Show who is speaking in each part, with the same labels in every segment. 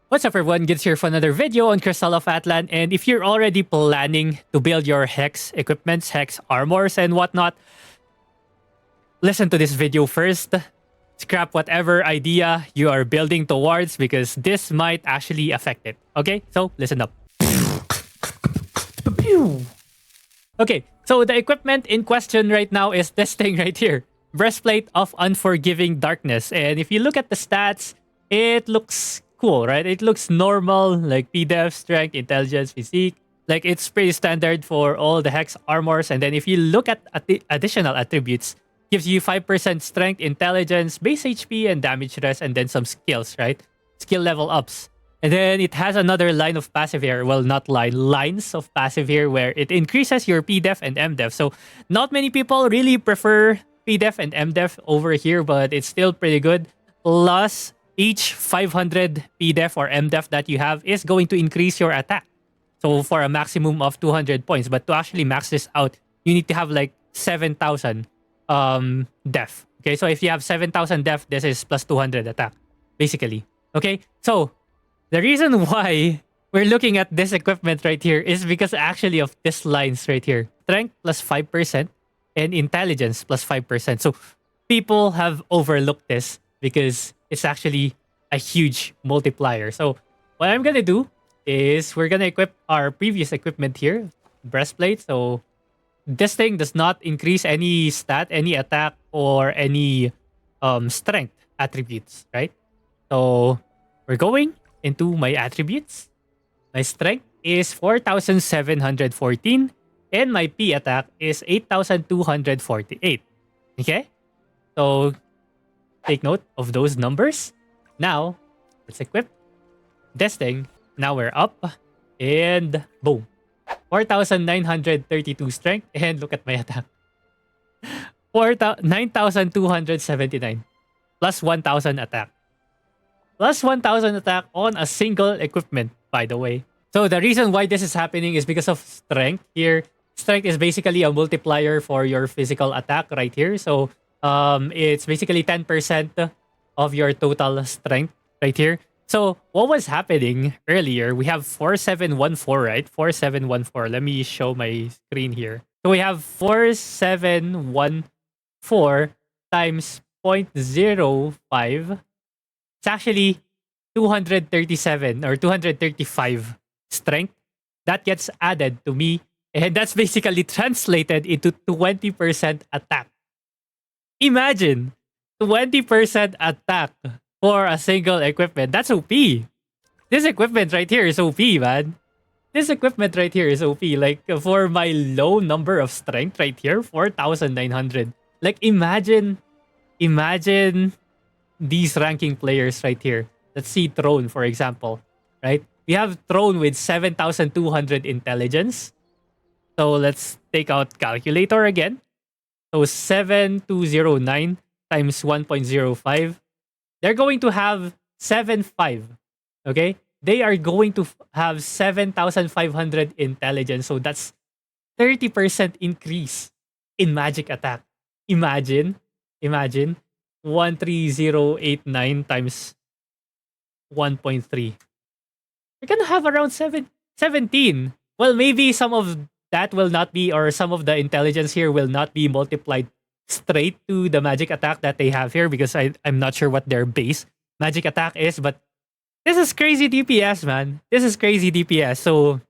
Speaker 1: What's up everyone, Gids here for another video on Crystal of Atlan, and if you're already planning to build your HEX equipments, HEX armors and whatnot, listen to this video first. Scrap whatever idea you are building towards because this might actually affect it. Okay, so listen up. Okay, so the equipment in question right now is this thing right here. Breastplate of Unforgiving Darkness. And if you look at the stats, it looks cool, right? It looks normal, like PDEF, strength, intelligence, physique. Like it's pretty standard for all the Hex armors. And then if you look at the additional attributes, gives you 5% strength, intelligence, base HP, and damage rest, and then some skills, right? Skill level ups. And then it has another line of passive here. Well, not lines of passive here where it increases your PDEF and MDEF. So not many people really prefer PDEF and MDEF over here, but it's still pretty good. Plus, each 500 PDEF or MDEF that you have is going to increase your attack. So for a maximum of 200 points. But to actually max this out, you need to have like 7,000 def. Okay, so if you have 7,000 def, this is plus 200 attack, basically. Okay, so the reason why we're looking at this equipment right here is because actually of these lines right here. Strength plus 5% and intelligence plus 5%. So people have overlooked this because it's actually a huge multiplier. So what I'm going to do is we're going to equip our previous equipment here. Breastplate. So this thing does not increase any stat, any attack, or any strength attributes, right? So we're going into my attributes. My strength is 4,714 and my P attack is 8,248. Okay? So take note of those numbers. Now, let's equip this thing. Now we're up and boom. 4,932 strength and look at my attack. 9,279 plus 1,000 attack. Plus 1,000 attack on a single equipment, by the way. So the reason why this is happening is because of strength here. Strength is basically a multiplier for your physical attack right here. So it's basically 10% of your total strength right here. So what was happening earlier, we have 4714, right? 4714. Let me show my screen here. So we have 4714 times 0.05. It's actually 237 or 235 strength. That gets added to me. And that's basically translated into 20% attack. Imagine 20% attack for a single equipment. That's OP. This equipment right here is OP, man. This equipment right here is OP. Like, for my low number of strength right here, 4,900. Like, imagine these ranking players right here. Let's see Throne, for example, right? We have Throne with 7,200 intelligence. So let's take out calculator again. So 7,209 times 1.05. They're going to have 7,500. Okay? They are going to have 7,500 intelligence. So that's 30% increase in magic attack. Imagine 13089 times 1.3. We're gonna have around 17. Well, maybe some of that will not be, or some of the intelligence here will not be multiplied straight to the magic attack that they have here because I'm not sure what their base magic attack is, but this is crazy DPS, man. This is crazy DPS. So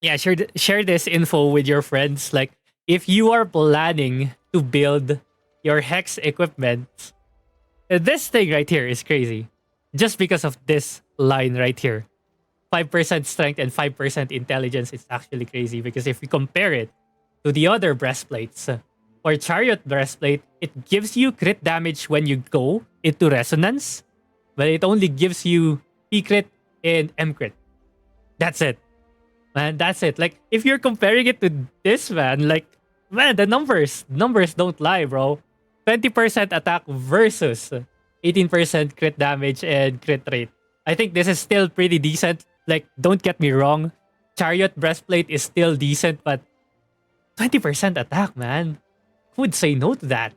Speaker 1: yeah, share this info with your friends. Like, if you are planning to build your Hex equipment, this thing right here is crazy. Just because of this line right here. 5% strength and 5% intelligence is actually crazy because if we compare it to the other breastplates, or Chariot breastplate, it gives you crit damage when you go into resonance, but it only gives you P crit and M crit. That's it. Man, that's it. Like, if you're comparing it to this, man, like, man, the numbers don't lie, bro. 20% attack versus 18% crit damage and crit rate. I think this is still pretty decent. Like, don't get me wrong. Chariot breastplate is still decent, but 20% attack, man. Who would say no to that?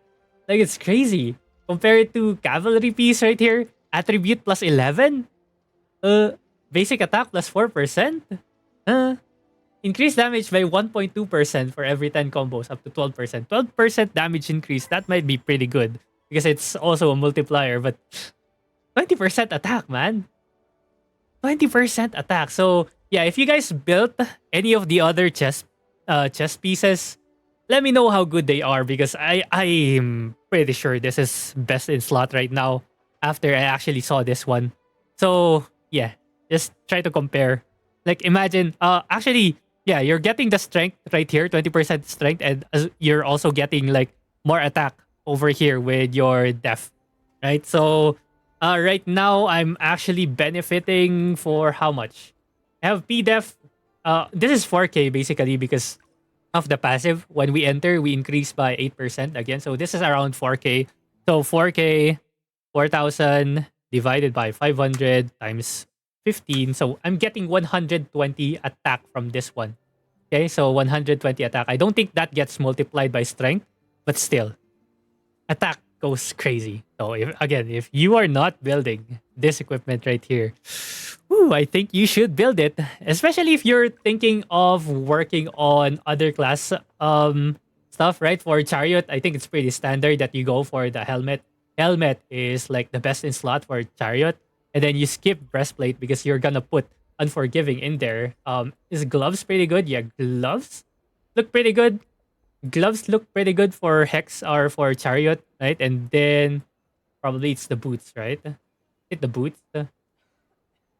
Speaker 1: Like, it's crazy. Compare it to cavalry piece right here. Attribute plus 11. Uh, basic attack plus 4%? Uh, increase damage by 1.2% for every 10 combos up to 12%. 12% damage increase, that might be pretty good because it's also a multiplier, but 20% attack, man. 20% attack. So, yeah, if you guys built any of the other chess pieces, let me know how good they are because I'm pretty sure this is best in slot right now after I actually saw this one. So, yeah, just try to compare. Like imagine actually yeah, you're getting the strength right here, 20% strength, and you're also getting like more attack over here with your def, right? So, right now I'm actually benefiting for how much? I have PDEF. This is 4K basically because of the passive. When we enter, we increase by 8% again. So this is around 4K. So 4K, 4,000 divided by 500 times 15. So I'm getting 120 attack from this one. Okay, so 120 attack. I don't think that gets multiplied by strength, but still, attack goes crazy. So if you are not building this equipment right here, I think you should build it, especially if you're thinking of working on other class stuff, right? For chariot, I think it's pretty standard that you go for the helmet. Helmet is like the best in slot for chariot, and then you skip breastplate because you're gonna put unforgiving in there. Is gloves pretty good? Yeah, gloves look pretty good. Gloves look pretty good for hex or for chariot, right? And then probably it's the boots, right? Hit the boots.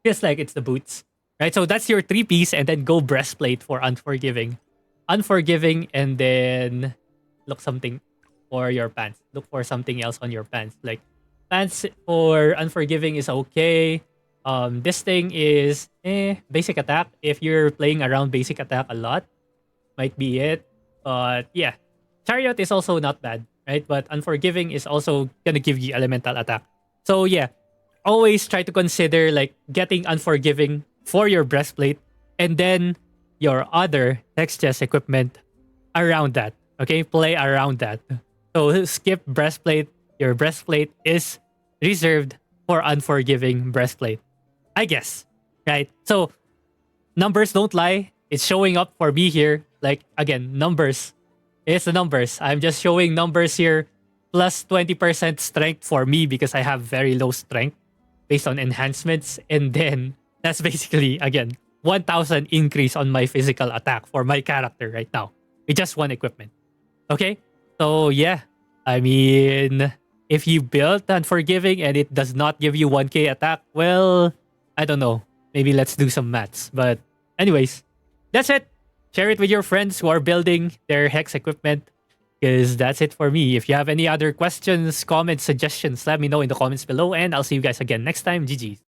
Speaker 1: Feels like it's the boots, right? So that's your three piece, and then go breastplate for unforgiving, unforgiving, and then look something for your pants. Look for something else on your pants. Like pants for unforgiving is okay. This thing is basic attack. If you're playing around basic attack a lot, might be it. But yeah, chariot is also not bad, right? But unforgiving is also gonna give you elemental attack. So yeah, always try to consider like getting unforgiving for your breastplate and then your other hex chest equipment around that. Okay, play around that. So skip breastplate. Your breastplate is reserved for unforgiving breastplate, I guess, right? So numbers don't lie. It's showing up for me here. Like again, numbers. It's the numbers. I'm just showing numbers here. Plus 20% strength for me because I have very low strength based on enhancements. And then that's basically, again, 1,000 increase on my physical attack for my character right now with just one equipment. Okay? So, yeah. I mean, if you build Unforgiving and it does not give you 1k attack, well, I don't know. Maybe let's do some maths. But, anyways, that's it. Share it with your friends who are building their Hex equipment. Because that's it for me. If you have any other questions, comments, suggestions, let me know in the comments below. And I'll see you guys again next time. GG's.